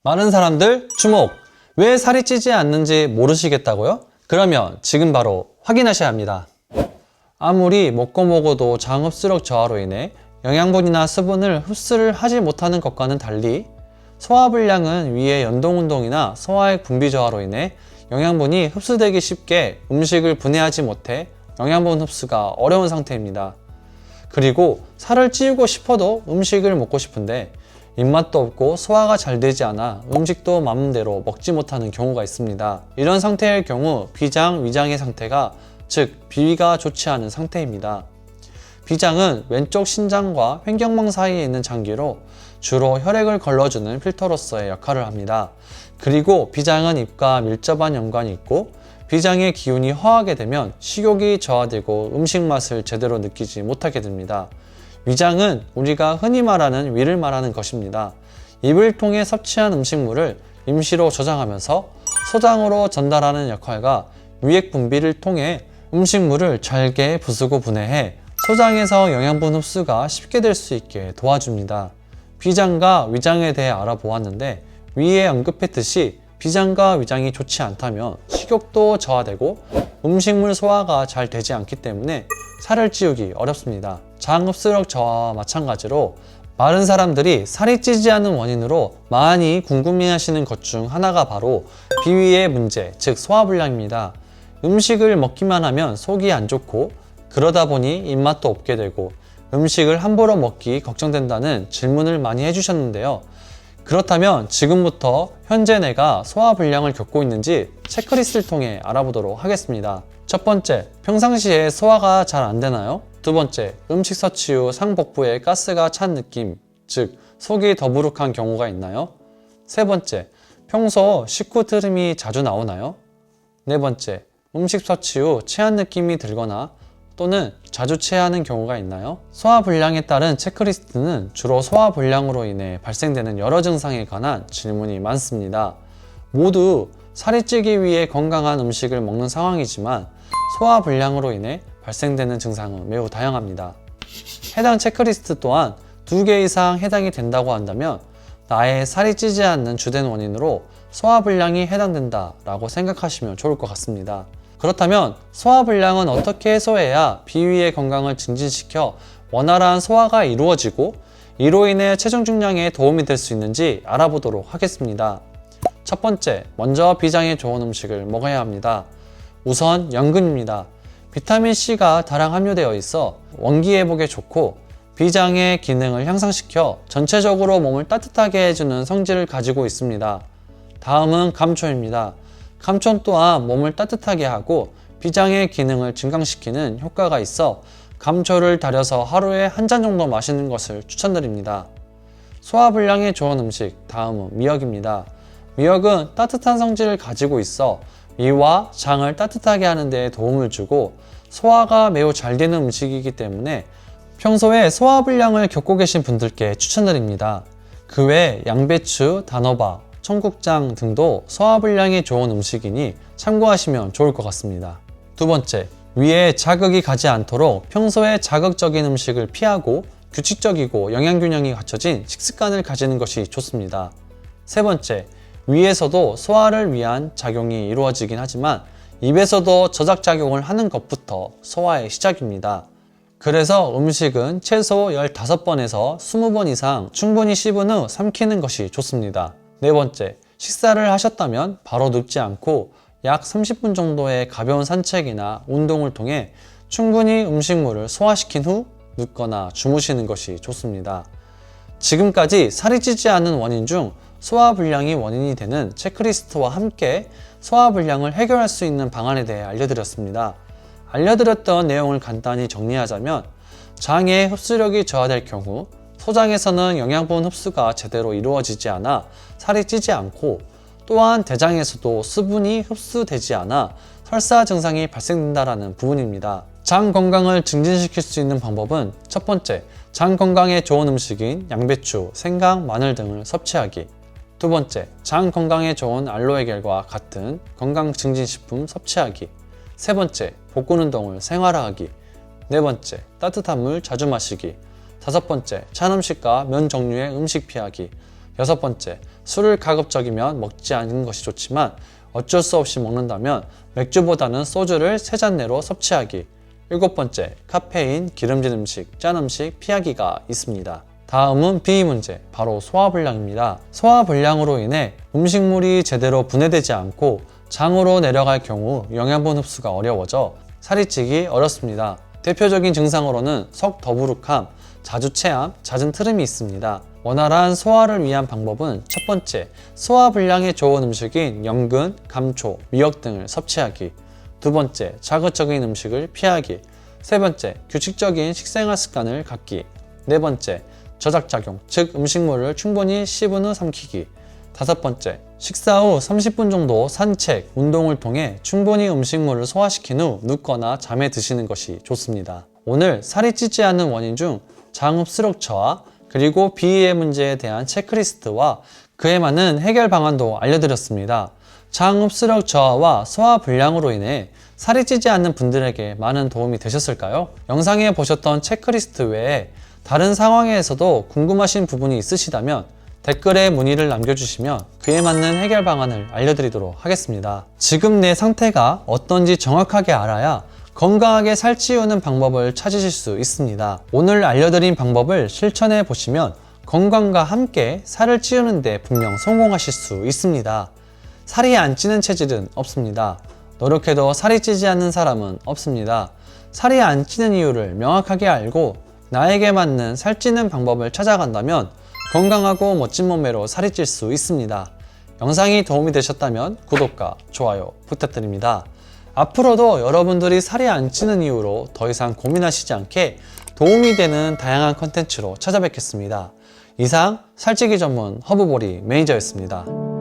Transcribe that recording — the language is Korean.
많은 사람들 주목! 왜 살이 찌지 않는지 모르시겠다고요? 그러면 지금 바로 확인하셔야 합니다. 아무리 먹고 먹어도 장 흡수력 저하로 인해 영양분이나 수분을 흡수를 하지 못하는 것과는 달리 소화불량은 위의 연동운동이나 소화액 분비 저하로 인해 영양분이 흡수되기 쉽게 음식을 분해하지 못해 영양분 흡수가 어려운 상태입니다. 그리고 살을 찌우고 싶어도 음식을 먹고 싶은데 입맛도 없고 소화가 잘 되지 않아 음식도 마음대로 먹지 못하는 경우가 있습니다. 이런 상태일 경우 비장, 위장의 상태가 즉 비위가 좋지 않은 상태입니다. 비장은 왼쪽 신장과 횡격막 사이에 있는 장기로 주로 혈액을 걸러주는 필터로서의 역할을 합니다. 그리고 비장은 입과 밀접한 연관이 있고 비장의 기운이 허하게 되면 식욕이 저하되고 음식 맛을 제대로 느끼지 못하게 됩니다. 위장은 우리가 흔히 말하는 위를 말하는 것입니다. 입을 통해 섭취한 음식물을 임시로 저장하면서 소장으로 전달하는 역할과 위액 분비를 통해 음식물을 잘게 부수고 분해해 소장에서 영양분 흡수가 쉽게 될 수 있게 도와줍니다. 비장과 위장에 대해 알아보았는데 위에 언급했듯이 비장과 위장이 좋지 않다면 식욕도 저하되고 음식물 소화가 잘 되지 않기 때문에 살을 찌우기 어렵습니다. 장 흡수력 저하와 마찬가지로 많은 사람들이 살이 찌지 않는 원인으로 많이 궁금해하시는 것 중 하나가 바로 비위의 문제, 즉 소화불량입니다. 음식을 먹기만 하면 속이 안 좋고 그러다 보니 입맛도 없게 되고 음식을 함부로 먹기 걱정된다는 질문을 많이 해주셨는데요. 그렇다면 지금부터 현재 내가 소화불량을 겪고 있는지 체크리스트를 통해 알아보도록 하겠습니다. 첫 번째, 평상시에 소화가 잘 안 되나요? 두 번째, 음식 섭취 후 상복부에 가스가 찬 느낌, 즉 속이 더부룩한 경우가 있나요? 세 번째, 평소 식후 트림이 자주 나오나요? 네 번째, 음식 섭취 후 체한 느낌이 들거나 또는 자주 체하는 경우가 있나요? 소화불량에 따른 체크리스트는 주로 소화불량으로 인해 발생되는 여러 증상에 관한 질문이 많습니다. 모두 살이 찌기 위해 건강한 음식을 먹는 상황이지만 소화불량으로 인해 발생되는 증상은 매우 다양합니다. 해당 체크리스트 또한 2개 이상 해당이 된다고 한다면 나의 살이 찌지 않는 주된 원인으로 소화불량이 해당된다 라고 생각하시면 좋을 것 같습니다. 그렇다면 소화불량은 어떻게 해소해야 비위의 건강을 증진시켜 원활한 소화가 이루어지고 이로 인해 체중 중량에 도움이 될 수 있는지 알아보도록 하겠습니다. 첫 번째, 먼저 비장에 좋은 음식을 먹어야 합니다. 우선 연근입니다. 비타민C가 다량 함유되어 있어 원기회복에 좋고 비장의 기능을 향상시켜 전체적으로 몸을 따뜻하게 해주는 성질을 가지고 있습니다. 다음은 감초입니다. 감초 또한 몸을 따뜻하게 하고 비장의 기능을 증강시키는 효과가 있어 감초를 달여서 하루에 한 잔 정도 마시는 것을 추천드립니다. 소화불량에 좋은 음식, 다음은 미역입니다. 미역은 따뜻한 성질을 가지고 있어 위와 장을 따뜻하게 하는 데 도움을 주고 소화가 매우 잘 되는 음식이기 때문에 평소에 소화불량을 겪고 계신 분들께 추천드립니다. 그 외 양배추, 단호박, 청국장 등도 소화불량에 좋은 음식이니 참고하시면 좋을 것 같습니다. 두 번째, 위에 자극이 가지 않도록 평소에 자극적인 음식을 피하고 규칙적이고 영양균형이 갖춰진 식습관을 가지는 것이 좋습니다. 세 번째, 위에서도 소화를 위한 작용이 이루어지긴 하지만 입에서도 저작작용을 하는 것부터 소화의 시작입니다. 그래서 음식은 최소 15번에서 20번 이상 충분히 씹은 후 삼키는 것이 좋습니다. 네 번째, 식사를 하셨다면 바로 눕지 않고 약 30분 정도의 가벼운 산책이나 운동을 통해 충분히 음식물을 소화시킨 후 눕거나 주무시는 것이 좋습니다. 지금까지 살이 찌지 않는 원인 중 소화불량이 원인이 되는 체크리스트와 함께 소화불량을 해결할 수 있는 방안에 대해 알려드렸습니다. 알려드렸던 내용을 간단히 정리하자면 장의 흡수력이 저하될 경우 소장에서는 영양분 흡수가 제대로 이루어지지 않아 살이 찌지 않고 또한 대장에서도 수분이 흡수되지 않아 설사 증상이 발생된다는 부분입니다. 장 건강을 증진시킬 수 있는 방법은 첫 번째, 장 건강에 좋은 음식인 양배추, 생강, 마늘 등을 섭취하기. 두 번째, 장 건강에 좋은 알로에겔과 같은 건강 증진식품 섭취하기. 세 번째, 복근 운동을 생활화하기. 네 번째, 따뜻한 물 자주 마시기. 다섯 번째, 찬 음식과 면 종류의 음식 피하기. 6번째, 술을 가급적이면 먹지 않는 것이 좋지만 어쩔 수 없이 먹는다면 맥주보다는 소주를 3잔 내로 섭취하기. 7번째, 카페인, 기름진 음식, 짠 음식 피하기가 있습니다. 다음은 B 문제, 바로 소화불량입니다. 소화불량으로 인해 음식물이 제대로 분해되지 않고 장으로 내려갈 경우 영양분 흡수가 어려워져 살이 찌기 어렵습니다. 대표적인 증상으로는 속 더부룩함, 자주 체함, 잦은 트름이 있습니다. 원활한 소화를 위한 방법은 첫 번째, 소화불량에 좋은 음식인 연근, 감초, 미역 등을 섭취하기. 두 번째, 자극적인 음식을 피하기. 세 번째, 규칙적인 식생활 습관을 갖기. 네 번째, 저작작용, 즉 음식물을 충분히 씹은 후 삼키기. 다섯 번째, 식사 후 30분 정도 산책, 운동을 통해 충분히 음식물을 소화시킨 후 눕거나 잠에 드시는 것이 좋습니다. 오늘 살이 찌지 않는 원인 중 장흡수력 저하, 그리고 비위의 문제에 대한 체크리스트와 그에 맞는 해결 방안도 알려드렸습니다. 장흡수력 저하와 소화불량으로 인해 살이 찌지 않는 분들에게 많은 도움이 되셨을까요? 영상에 보셨던 체크리스트 외에 다른 상황에서도 궁금하신 부분이 있으시다면 댓글에 문의를 남겨주시면 그에 맞는 해결 방안을 알려드리도록 하겠습니다. 지금 내 상태가 어떤지 정확하게 알아야 건강하게 살찌우는 방법을 찾으실 수 있습니다. 오늘 알려드린 방법을 실천해 보시면 건강과 함께 살을 찌우는 데 분명 성공하실 수 있습니다. 살이 안 찌는 체질은 없습니다. 노력해도 살이 찌지 않는 사람은 없습니다. 살이 안 찌는 이유를 명확하게 알고 나에게 맞는 살찌는 방법을 찾아간다면 건강하고 멋진 몸매로 살이 찔 수 있습니다. 영상이 도움이 되셨다면 구독과 좋아요 부탁드립니다. 앞으로도 여러분들이 살이 안 찌는 이유로 더 이상 고민하시지 않게 도움이 되는 다양한 컨텐츠로 찾아뵙겠습니다. 이상 살찌기 전문 허브보리 매니저였습니다.